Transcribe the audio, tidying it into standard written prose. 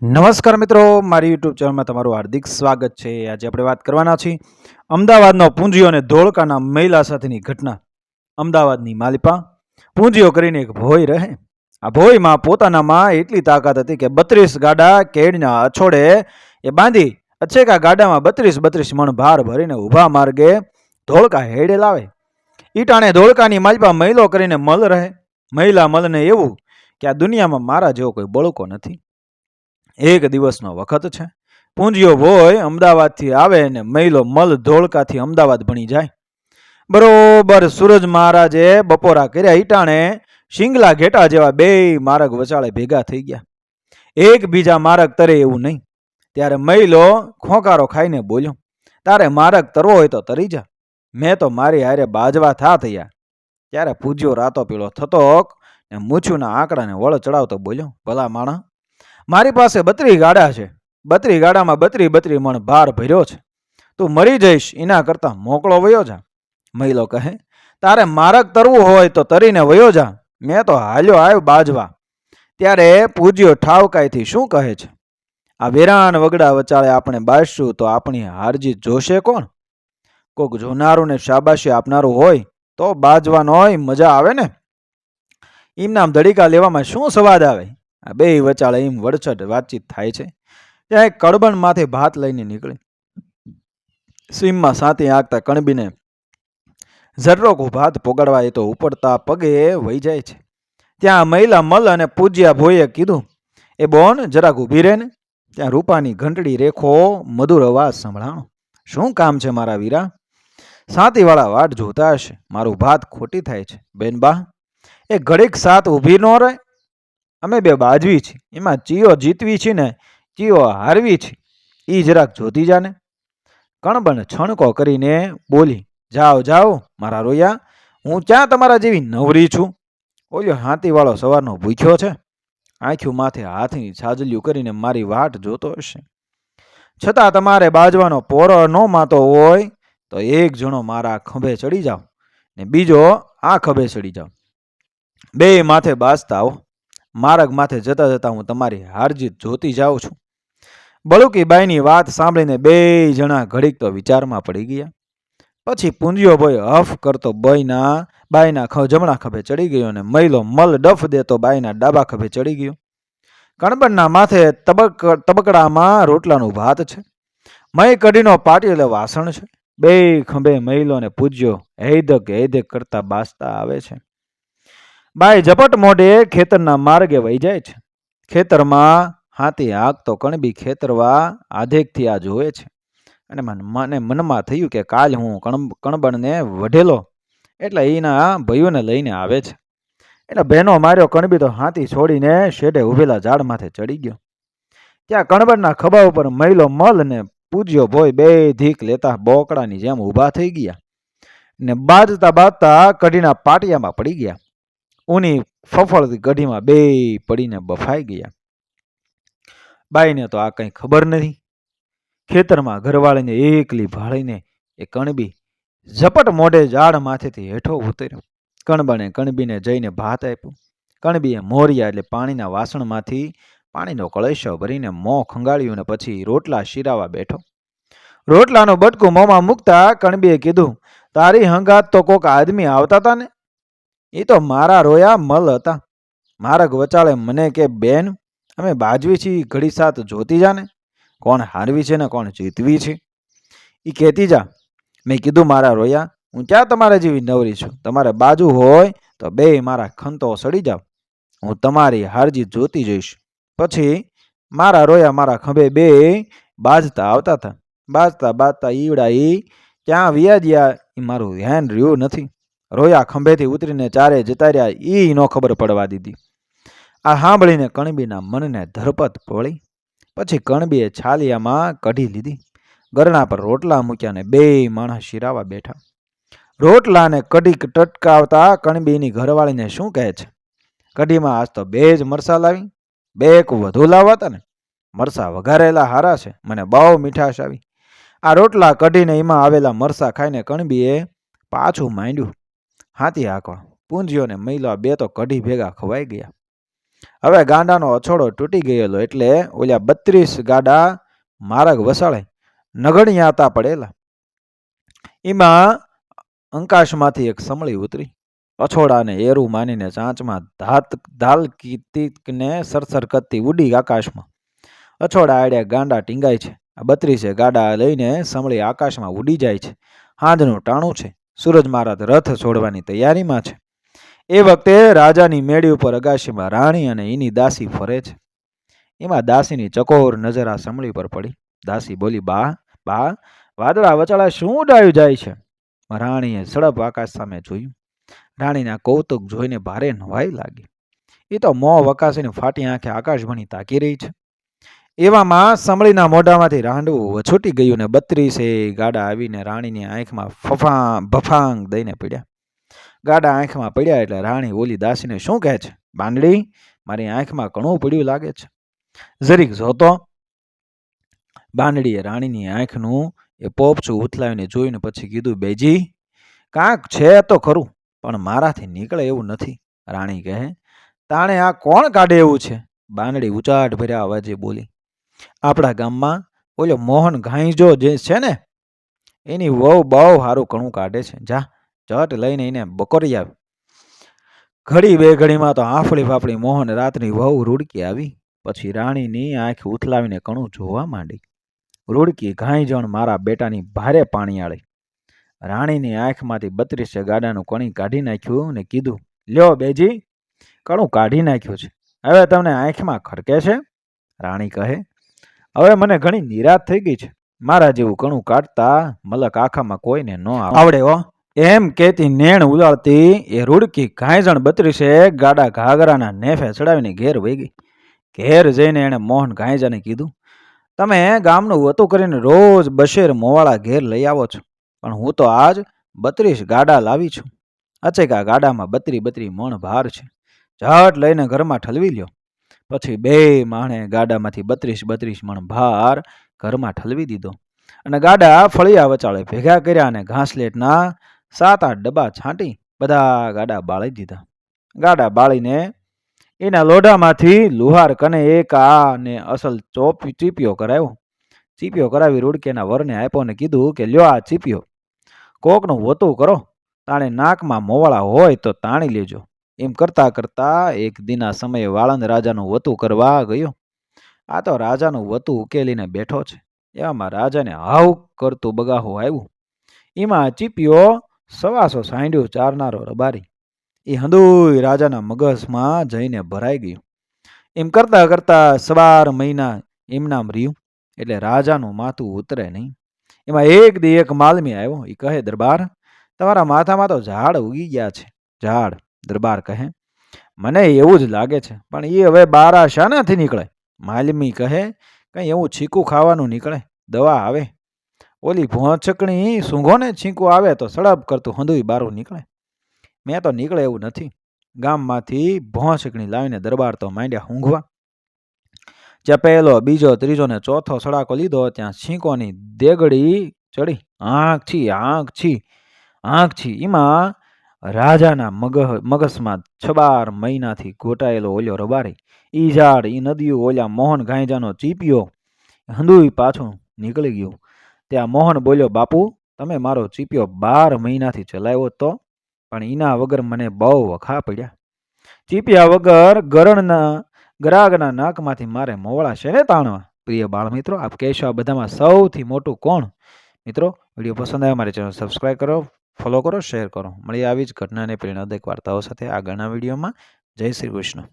નમસ્કાર મિત્રો, મારી યુટ્યુબ ચેનલમાં તમારું હાર્દિક સ્વાગત છે। આજે આપણે વાત કરવાના છીએ અમદાવાદનો પૂંજીયો અને ધોળકાના મહિલા સાથેની ઘટના। અમદાવાદની માલિપા પૂંજીયો કરીને એક ભોય રહે। આ ભોયમાં પોતાનામાં એટલી તાકાત હતી કે 32 ગાડા કેળના અછોડે એ બાંધી અછેકા ગાડામાં 32 મણ ભાર ભરીને ઊભા માર્ગે ધોળકા હેડે લાવે। ઈટાણે ધોળકાની માલિપા મહિલો કરીને મલ રહે। મહિલા મલને એવું કે આ દુનિયામાં મારા જેવો કોઈ બળકો નથી। એક દિવસનો વખત છે। પૂંજીયો ભોય અમદાવાદથી આવે ને મહિલો મલ ધોળકાથી અમદાવાદ ભણી જાય। બરોબર સૂરજ મહારાજે બપોરા કર્યા ઈટાણે શિંગલા ઘેટા જેવા બે માર્ગ વચાળે ભેગા થઈ ગયા। એક બીજા માર્ગ તરે એવું નહીં। ત્યારે મહિલો ખોંકારો ખાઈને બોલ્યો, તારે માર્ગ તરવો હોય તો તરી જા, મેં તો મારી હારે બાજવા થા થયા। ત્યારે પૂજ્યો રાતો પીળો થતો ને મૂછુના આંકડાને વળ ચડાવતો બોલ્યો, ભલા માણા, મારી પાસે 32 ગાડા છે। 32 ગાડામાં 32 મણ ભાર ભર્યો છે। તું મરી જઈશ એના કરતા મોકળો વયો જા। મહિલો કહે, તારે માર્ગ તરવું હોય તો તરીને વયો જા, મેં તો હાલ્યો આવ્યો બાજવા। ત્યારે પૂજ્યો ઠાવકાઈથી શું કહે છે, આ વેરાન વગડા વચાળે આપણે બાજશું તો આપણી હારજીત જોશે કોણ? કોક જોનારું ને શાબાશી આપનારું હોય તો બાજવાનો હોય મજા આવે ને। એમનામ ધડીકા લેવામાં શું સ્વાદ આવે? આ બે વચાળે એમ વડછટ વાતચીત થાય છે। ત્યાં એક કડબણ માથે ભાત લઈને નીકળી સીમમાં સાતી આગતા કણબીને ઝર્રોકો ભાત પોગાડવા એ તો ઉપડતા પગે વહી જાય છે। ત્યાં મહિલા મલ અને પૂજ્યા ભોઈએ કીધું, એ બોન જરાક ઊભી રહે ને। ત્યાં રૂપાની ઘંટડી રેખો મધુર અવાજ સંભળાણો, શું કામ છે મારા વીરા? સાતીવાળા વાટ જોતા હશે, મારું ભાત ખોટી થાય છે। બેનબા એ ઘડીક સાત ઊભી ન રહે? અમે બે બાજવી છીએ, એમાં ચિયો જીતવી છે ને ચિયો હારવી છે, એ જરાક જોતી જાને। કણબણ છણકો કરીને બોલી, જાઓ જાઓ મારા રોયા, હું ક્યાં તમારા જેવી નવરી છું? ઓલ્યો હાથીવાળો સવારનો ભૂખ્યો છે, આંખ્યું માથે હાથની છાજલિયું કરીને મારી વાટ જોતો હશે। છતાં તમારે બાજવાનો પોરો ન માતો હોય તો એક જણો મારા ખંભે ચડી જાઓ ને બીજો આ ખંભે ચડી જાઓ, બે માથે બાજતા આવો। માર્ગ માથે જતા જતા હું તમારી હારજીત જોતી જાઉં છું। બળુકી બાઈની વાત સાંભળીને બે જણા ઘડીક તો વિચારમાં પડી ગયા। પછી પૂંજીયો ભોય હફ કરતો બાઈના જમણા ખભે ચડી ગયો અને મહિલો મલ ડફ દેતો બાઈના ડાબા ખભે ચડી ગયો। કણબણના માથે તબકડામાં રોટલાનું ભાત છે, મય કઢીનો પાટી એટલે વાસણ છે। બે ખંભે મહિલો ને પૂજ્યો હેદક કરતા બાસતા આવે છે। બાઈ ઝપટ મોઢે ખેતરના માર્ગે વહી જાય છે। ખેતરમાં હાથી હાંકતો કણબી ખેતરવા આધેકથી આ જોવે છે અને મને મનમાં થયું કે કાલ હું કણબણને વઢેલો એટલે એના ભાઈઓને લઈને આવે છે। એટલે બહેનો માર્યો કણબી તો હાથી છોડીને શેઢે ઉભેલા ઝાડ માથે ચડી ગયો। ત્યાં કણબણના ખભા ઉપર મહિલો મલ ને પૂજ્યો ભોય બે ધીક લેતા બોકડાની જેમ ઊભા થઈ ગયા ને બાજતા કઢીના પાટિયામાં પડી ગયા। ઊની ફફળતી કઢીમાં બે પડીને બફાઈ ગયા। બાઈને તો આ કંઈ ખબર નથી। ખેતરમાં ઘરવાળીને એકલી ભાળીને એ કણબી ઝપટ મોઢે ઝાડ માથેથી હેઠો ઉતર્યો। કણબણે કણબીને જઈને ભાત આપ્યું। કણબીએ મોરિયા એટલે પાણીના વાસણમાંથી પાણીનો કળશો ભરીને મોં ખંગાળ્યું ને પછી રોટલા શીરાવા બેઠો। રોટલાનું બટકું મોંમાં મૂકતા કણબીએ કીધું, તારી હંગાત તો કોક આદમી આવતા હતા ને? એ તો મારા રોયા મલ હતા। માર્ગ વચાળે મને કે બેન અમે બાજવી છીએ, ઘડી સાત જોતી જાને, કોણ હારવી છે ને કોણ જીતવી છે એ કહેતી જા। મેં કીધું, મારા રોયા, હું ક્યાં તમારા જેવી નવરી છું? તમારે બાજુ હોય તો બે મારા ખંતો સડી જાવ, હું તમારી હારજીત જોતી જઈશ। પછી મારા રોયા મારા ખંભે બે બાજતા આવતા હતા। બાજતા ઈવડા ઈ ક્યાં વ્યાજ્યા એ મારું ધ્યાન રહ્યું નથી। રોયા ખંભેથી ઉતરીને ચારે જતા રહ્યા એ નો ખબર પડવા દીધી। આ સાંભળીને કણબીના મનને ધરપત પડી। પછી કણબીએ છાલિયામાં કઢી લીધી, ગરણા પર રોટલા મૂક્યા ને બે માણસ શીરાવા બેઠા। રોટલાને કઢી ટટકાવતા કણબીની ઘરવાળીને શું કહે છે, કઢીમાં આજ તો બે જ મરસા લાવી, બે વધુ લાવવા હતા ને? મરસા વઘારેલા હારા છે, મને બહુ મીઠાશ આવી। આ રોટલા કઢીને એમાં આવેલા મરસા ખાઈને કણબીએ પાછું માંડ્યું હાથી હાંકવા। પૂંજીઓને મહિલા બે તો કઢી ભેગા ખવાઈ ગયા। હવે ગાંડાનો અછોડો તૂટી ગયેલો એટલે ઓલા 32 ગાડા માર્ગ વસાળે નગણિયાતા પડેલા. એમાં અંકાશમાંથી એક સમળી ઉતરી અછોડાને એરું માનીને ચાંચમાં ધાલકીને સરસર કરતી ઉડી આકાશમાં. અછોડા આડ્યા ગાંડા ટીંગાય છે. આ 32 ગાડા લઈને સમળી આકાશમાં ઉડી જાય છે. હાંજનું ટાણું છે. સૂરજ મહારાજ રથ છોડવાની તૈયારીમાં છે. એ વખતે રાજાની મેળી ઉપર અગાશીમાં રાણી અને એની દાસી ફરે છે. એમાં દાસીની ચકોર નજર આ સમળી પર પડી. દાસી બોલી, બા બા વાદળા વચાળા શું ઉડાયું જાય છે? રાણીએ સડપ આકાશ સામે જોયું. રાણીના કૌતુક જોઈને ભારે નવાઈ લાગી. એ તો મોં વકાસીને ફાટી આંખે આકાશ ભણી તાકી રહી છે. એવામાં સમળીના મોઢામાંથી રાંડવું વછૂટી ગયું ને 32 ગાડા આવીને રાણીની આંખમાં ભફાંગ દઈને પડ્યા. ગાડા આંખમાં પડ્યા એટલે રાણી ઓલી દાસીને શું કહે છે? બાંદડી, મારી આંખમાં કણું પડ્યું લાગે છે, જરીક જોતો. બાંદડીએ રાણીની આંખનું એ પોપચું ઉથલાવીને જોઈને પછી કીધું, બેજી કાંક છે તો ખરું, પણ મારાથી નીકળે એવું નથી. રાણી કહે, તાણે આ કોણ કાઢે એવું છે? બાંદડી ઉચાટ ભર્યા અવાજે બોલી, આપણા ગામમાં ઓલો મોહન ઘાઈજો જે છે ને, એની વહુ બહુ સારું કણું કાઢે છે. જા જટ લઈને એને બકોરી આવે. ઘડી બે ઘડીમાં તો આફળી ફાફળી મોહન રાતની વહુ રૂડકી આવી. પછી રાણીની આંખ ઉથલાવીને કણું જોવા માંડી. રૂડકી ઘાઈજણ મારા બેટાની ભારે પાણીયાળી. રાણીની આંખમાંથી 32 ગાડાનું કણી કાઢી નાખ્યું ને કીધું, લ્યો બેજી, કણું કાઢી નાખ્યું છે, હવે તમને આંખમાં ખડકે છે? રાણી કહે, હવે મને ઘણી નિરાશ થઈ ગઈ છે. મારા જેવું કણું કાઢતા મલક આખામાં કોઈને ન આવડે હો. એમ કેતી નેણ ઉલાળતી એ રૂડકી ઘાઈજણ 32 ગાડા ઘાઘરાના નેફે ચડાવીને ઘેર વહી ગઈ. ઘેર જઈને એણે મોહન ઘાઈજાને કીધું, તમે ગામનું વતું કરીને રોજ બશેર મોવાળા ઘેર લઈ આવો છો, પણ હું તો આજ 32 ગાડા લાવી છું. અચેકા ગાડામાં 32 મણ ભાર છે. ઝટ લઈને ઘરમાં ઠલવી લ્યો. પછી બે માણે ગાડામાંથી 32 મણ ભાર ઘરમાં ઠલવી દીધો અને ગાડા ફળિયા વચાળે ભેગા કર્યા અને ઘાસલેટના 7-8 ડબ્બા છાંટી બધા ગાડા બાળી દીધા. ગાડા બાળીને એના લોઢામાંથી લુહાર કને એક આ ને અસલ ચીપિયો કરાવ્યો. ચીપિયો કરાવી રૂડકેના વરને આપ્યો ને કીધું કે લ્યો આ ચીપિયો, કોકનું વતું કરો, તાણે નાકમાં મોવાળા હોય તો તાણી લેજો. એમ કરતા કરતા એક દિના સમયે વાળંદ રાજાનું વતું કરવા ગયો. આ તો રાજાનું વતું ઉકેલીને બેઠો છે. એવામાં રાજાને હાવ કરતું બગાહું આવ્યું. એમાં ચીપિયો 125 સાંઢ્યું ચારનારો રબારી. એ હંધુય રાજાના મગજમાં જઈને ભરાઈ ગયું. એમ કરતા કરતા 12 મહિના એમનામ રહ્યું એટલે રાજાનું માથું ઉતરે નહીં. એમાં એક દી એક માલમી આવ્યો. એ કહે, દરબાર, તમારા માથામાં તો ઝાડ ઉગી ગયા છે. ઝાડ? દરબાર કહે, મને એવું જ લાગે છે, પણ એ હવે બારા શાનાથી નીકળે? માલમી કહે, કંઈ એવું છીકું ખાવાનું નીકળે, દવા આવે. ઓલી ભોંચકણી સૂંઘોને છીંકું આવે તો સડપ કરતું હંધુય બારું નીકળે. મેં તો નીકળે એવું નથી. ગામમાંથી ભોંચકણી લાવીને દરબાર તો માંડ્યા ઊંઘવા. જ્યાં પહેલો, બીજો, ત્રીજો ને ચોથો સડાકો લીધો ત્યાં છીંકોની દેગડી ચડી. આંખ છી. એમાં રાજાના મગજમાં 12 મહિનાથી ઘોટાયેલો ઓલ્યો રબારી, ઈ ઝાડ, ઈ નદીઓ, ઓલ્યા મોહન ઘાઈજાનો ચીપિયો, હંધુય પાછું નીકળી ગયું. ત્યાં મોહન બોલ્યો, બાપુ, તમે મારો ચીપિયો 12 મહિનાથી ચલાવ્યો તો, પણ એના વગર મને બહુ વખા પડ્યા. ચીપિયા વગર ગરાગના નાકમાંથી મારે મોવળા શેને તાણવા? પ્રિય બાળ મિત્રો, આપ કહેશો આ બધામાં સૌથી મોટું કોણ? મિત્રો, વિડીયો પસંદ આવે મારી ચેનલ સબસ્ક્રાઈબ કરો, ફોલો કરો, શેર કરો. મળીએ આવી જ ઘટનાને પ્રેરણાદાયક વાર્તાઓ સાથે આગળના વિડીયોમાં. જય શ્રી કૃષ્ણ.